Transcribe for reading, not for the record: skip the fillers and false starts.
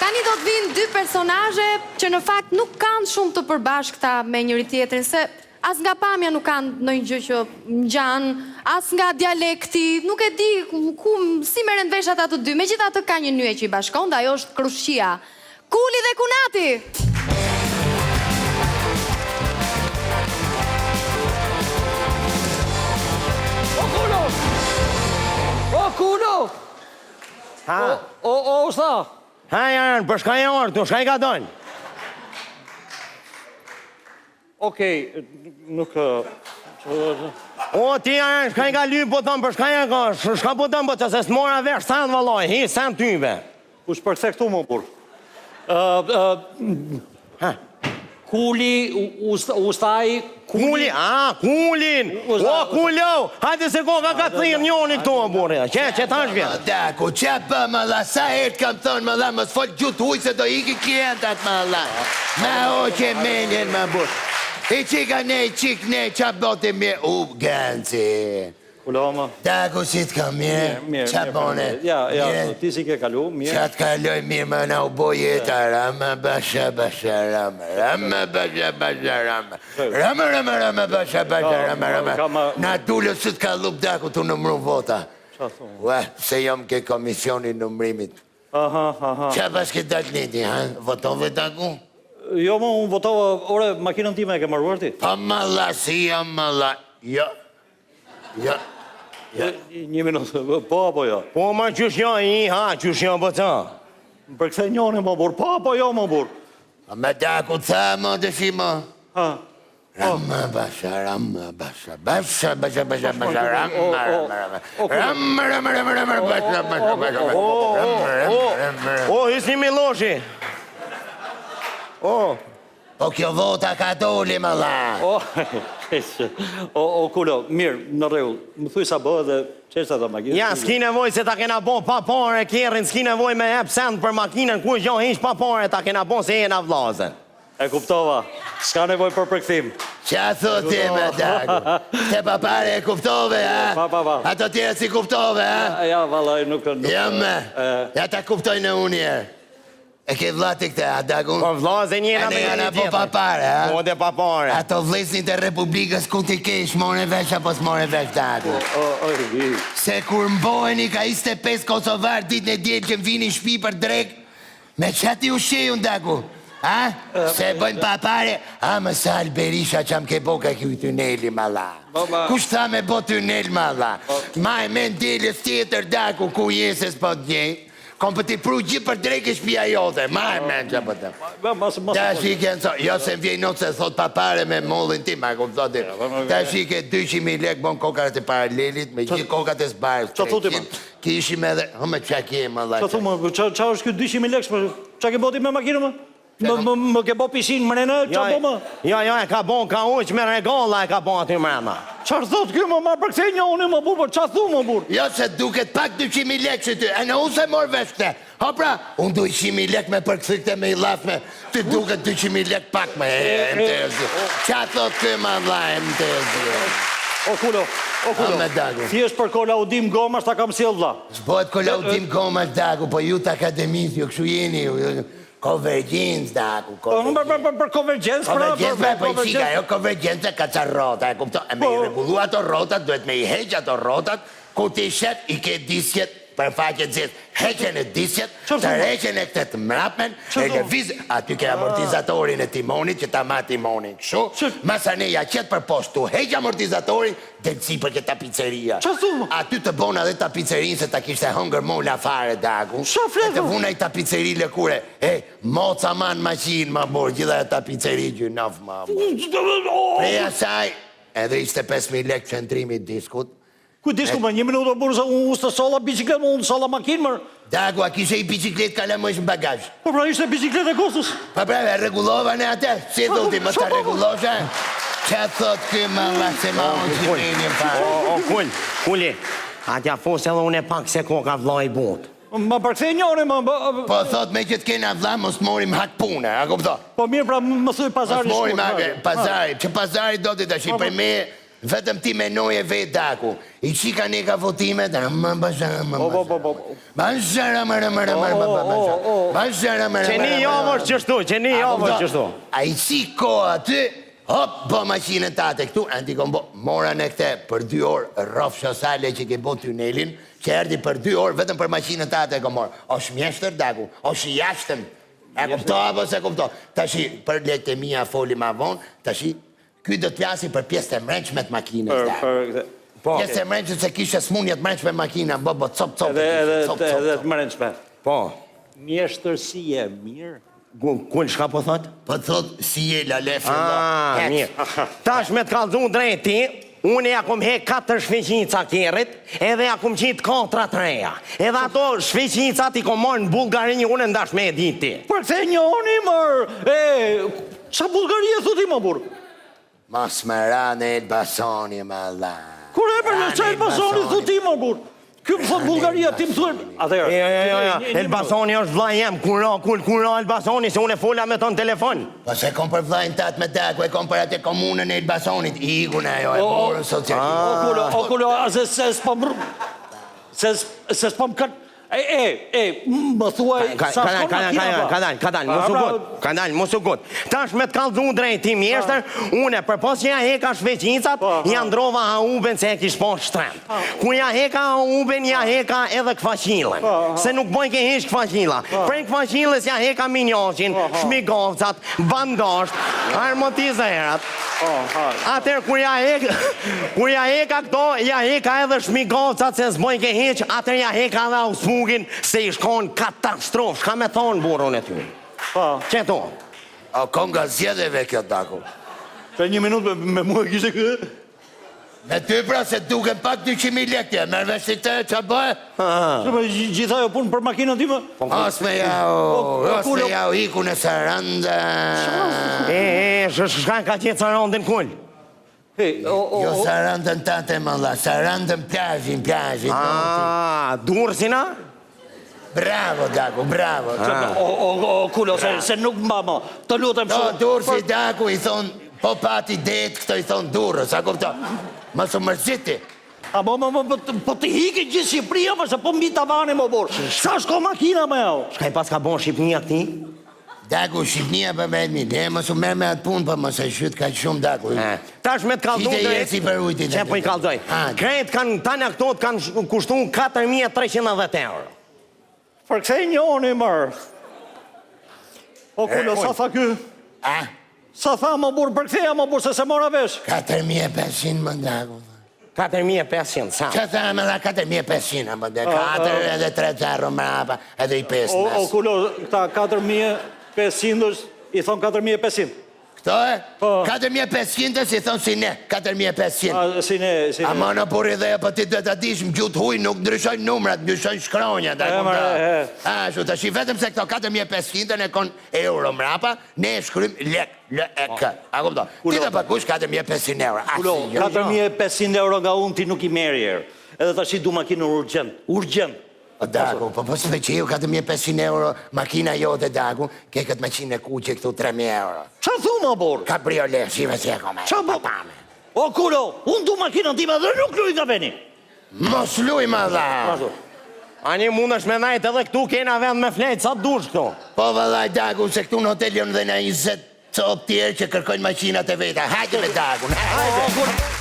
Tani do të vinë dy personazhe që në fakt nuk kanë shumë të përbashkëta me njëri tjetrin, se as nga pamja nuk kanë ndonjë gjë që ngjan, as nga dialekti, nuk e di si merren vesh ata të dy. Megjithatë ka një nyje që i bashkon, dhe ajo është Krushqia. Kuli dhe Kunati. O Kuno! Ha? O usta! Ha, janë, për shka e orë, të shka i ka dojnë? Okej, nuk... O, ti janë, shka i ka lypë, po tëmë, për shka e ka, shka po tëmë, po të se s'mora vesh, sanë vëlloj, hi, sanë tyve. U shpërse këtu më burë. Ha? Kuli, ustaj... Kuli, kulin! O, kullo! Hajde se koka ka të thirë njoni këtu, burë, që tash vjetë. Dako, që për më la, sa herë kam thonë më la, më s'fol gjutë huj se do iki klientat më la. Me o që menjen më burë. I qika ne, qa bote mirë, gënci. Kulo, më... Dako, si t'ka mirë, qa bone? Ja, ti si ke kalu, mirë. Qa t'kaloj mirë më na u boj jeta, rama, basha, rama, rama, basha, rama. Na dullo së t'ka lup, Dako, tu nëmru vota. Qa thumë? Ua, se jom ke komisionin nëmrimit. Aha. Qa pas ke dat niti, ha? Votove, Dako? Jo, më unë votova, ore, makinën time e ke marruar ti? Pa malla, si jam malla. Jo. Një minutë, po apo jo? Po, ma qysh jo, qysh jo, po të. Për këthe njoni më burë, po apo jo më burë? A me Dako, tha më të shi më. Ha? Rama, basha, rama, basha, O, hisni Miloshi. Po kjo vota ka doli, më la. O, Kulo, mirë, në regull, më thuj sa bëhe dhe qeshtë ato makinë. Ja, s'ki nevoj se ta kena bo pa pare kjerin, s'ki nevoj me hep send për makinën, ku gjo hish pa pare ta kena bo se jena vlazen. E kuptova, s'ka nevoj për përkthim. Qa thot ti me Dako? Te pa pare e kuptove, ha? Pa. Ato tjera si kuptove, ha? Ja, valaj, nuk... Ja me, ja ta kuptoj në unë njerë. E ke vlati këte, ha, Dako? Po vlazen jena me jena një po pa pare, ha? Po dhe pa pare. Ato vlesnit e Republikës ku t'i kesh, more vesh apo s'more vesh, Dako? Se kur mbojeni ka 25 Kosovar dit në djelë që m'vini shpi për drek, me qati u shejun, Dako? Ha? Se bëjnë pa pare, a më sal Berisha që m'ke bo ka kjo tuneli, malla. Kush tha me bo tunel, malla? Ma e men djelës tjetër, Dako, ku jeses po t'gjej? Kom për t'i pru gjithë për drejke shpia jote, ma e men që për të. Ta shike nëso, jo se m'vjej notë se thot pa pare me mollin ti, ma kom thotin. Ta shike 200.000 lek bon kokat e paralelit, me gjithë kokat e zbarës. Qa thuti ma? Kishim edhe, hëme qa kje më la. Qa thu më, qa është kjo 200.000 lek, qa ke boti me makinë më? Më ke bo pishin mrena, qa bo më? Jo, e ka bon, ka uq me regalla e ka bon aty mrena. Qarë thot kjo më marë për këse një unë më burë, qa thu më burë? Jo se duket pak 200.000 lek që ty, e në unë se morë vesh këte. Ha pra, unë du 100.000 lek me për kësi këte me i lafme, ty duket 200.000 lek pak me më të ezi. Qa thot kjo më dha e më të ezi? O Kulo, thjesht për kolaudim gomash ta kam sjell vlla. S'bojt kolaudim gomash, Dako, po ju të akademis, ju këshu jeni, Convergence, Dako. Për convergence, pra? Po i qika, jo convergence ka qa rota, e kupto? E me i regulu ato rotat, duhet me i heq ato rotat, ku ti shet i ke disjet, për faqet zet, heqen e disjet, të reqen e këtë të mrapmen, e lëviz, aty ke amortizatorin e timonit, që ta ma timonin këshu, masane ja qëtë për poshtë, tu heq amortizatorin, dhe nësi për këtë tapiceria. Aty të bona dhe tapicerin, se ta kishte hëngër molla fare, Dako. E të vuna i tapiceri lëkure, moca man maqin, ma borë, gjitha e tapiceri gjynaf, ma borë. Preja saj, edhe ishte 5.000 lek qëndrimi diskut. Ku disku më, 1 minutë o burë se unë ustë sola biciklet, unë sola makinë mërë. Dako, a kishe i biciklet ka lëmë është në bagaj. Po pra ishte biciklet e kostës. Pa pra, regullova në atë, si dhuti, më të regullosha. Qa thot këmë Allah se ma unë që penjën farë. O, Kulli, atja fosë edhe unë e pak se ko ka vla i botë. Ma përkthej njëri, ma... Po thot me që t'kena vla, mos morim hak pune, a kupto? Po mirë, pra më thuj pazari shkur. Mos morim hak pazari, që pazari do t'i të shi për me... Vetëm ti menoje vetë daku. I qika ne ka votimet, Qeni javësh qështu, qeni javësh qështu. A i qik ko aty, hop, bo maqinën tate këtu, anti kom bo, mora në këte për 2 orë, rraf shosale që ke bo tunelin, që erdi për 2 orë, vetëm për maqinën tate kom morë. O shmjeshtër daku, o shi jashtëm. E kupto, apo se kupto. Tashi, për letë e mija foli ma vonë, tashi, ky do t'jasi për pjesë të mrenqme të makinës daku. Pjesë të mrenqme se kishe smunje të mrenqme makina, bo, cop. Edhe të mrenqme. Po. Mjeshtërsie, mirë. Kull shka po thot? Po thot, si je la le fillo. Mirë. Tash me t'kallzu drejti, unë ja kum hek 4 shveqica kjerit, edhe ja kum qitë 4 të reja. Edhe ato shveqicat i kom morë në Bullgari, unë ndash me e diti. Për këthe një oni, mërë. Qa Bullgaria thuti, më burë? Mas më ranë e Elbasoni, më la. Kur e për qa Elbasoni thuti, më burë? Kjo më thot Bullgaria, ti më thuet. Jo, Elbasoni është vllai jem, kura Elbasoni, se unë e fola me ton telefon. Po se kom për vlajnë tatë me daku, e kom për atë komunën e Elbasonit, iku në ajo, e morën socialistë. O kulo, se s'pom rrë, se s'pom këtë, më thuaj, sa shkon makina ba. Kadal, mos u gut. Tash me t'kallzu drejti mjeshtër, une për pos që ja heka shveqicat, ja ndrova hauben se e kish po shtrend. Ku ja heka hauben, ja heka edhe këfaqilën. Se nuk boj ke hish këfaqila. Prej këfaqilës ja heka minjoshin, shmigovcat, bandosht, armotizerat. Atër kur ja heka këto, ja heka edhe shmigovcat se s'boj ke hish, atër ja heka edhe usmugin se i shkon katastrof. Shka me thonë burun e ty? Qeto? O kom nga zjedheve kjo daku. Që 1 minutë me mua kishe këtë? Me ty pra se duke pak 200.000 lekje, mërë vesh të që bëhe? Që me gjitha jo punë për makinën ti më? Osme jau, iku në Saranda. Shka ka qetë Sarandën kull? Jo Sarandën tate më la, Sarandën plazhin. Dursina? Bravo, Daku, bravo. O kulo, se nuk mba ma, të lutem Do, shumë. Dursi Daku i thonë, po pati det, këto i thonë durës, a kupto? Më së mërziti. Po të hiki gjithë Shqipëria, përse po mbi tavani më borë. Sa shko makina me jau? Shka i pas ka bon Shqipnia këti? Daku, Shqipnia për me mi, ne më së merë me atë punë, për më se shytë ka shumë, Daku. Tash me t'kallzu Qite jeci për ujti. Që po i kallzoj? Krejt kanë, tani këto kanë kushtu 4.310 euro. Për kësej një oni mërë. O kulo, sa tha ky? Sa tha më burë, për këtheja më burë, se se mora vesh? 4.500 më Daku. 4.500, sa? Që tha me dha 4.500, më dhe 4 edhe 3 zarro mrapa, edhe i 5 O mes. kulo, këta 4.500, i thonë 4.500. Këto e? 4.500 si thonë si ne, 4.500. Si ne. A më në puri dhe po ti duhet të dish më gjutë huj, nuk ndryshojnë numrat, ndryshojnë shkronja. Shu të shi vetëm se këto 4.500 e kon euro mrapa, ne e shkrym lek, lek. A kupto? Ti dhe përkush 4.500 euro. Kulo, 4.500 euro nga unë ti nuk i meri erë. Edhe ta shi du makinë urgent. Daku, po s'me që ju 4.500 euro makina jote, Daku, ke këtë maqin e kuqe këtu 3.000 euro. Qa thu më borë? Kabriolet, shive si e kome. Qa bo? O kulo, unë du makinën time dhe nuk luj nga veni. Mos luj ma dha. Ani mund është me najtë edhe këtu kena vend me flejtë, sa dush këtu? Po vëllaj, Daku, se këtu në hotel jonë dhe në 20 copë tjerë që kërkojnë makinat e veta. Hajde me Daku, hajde.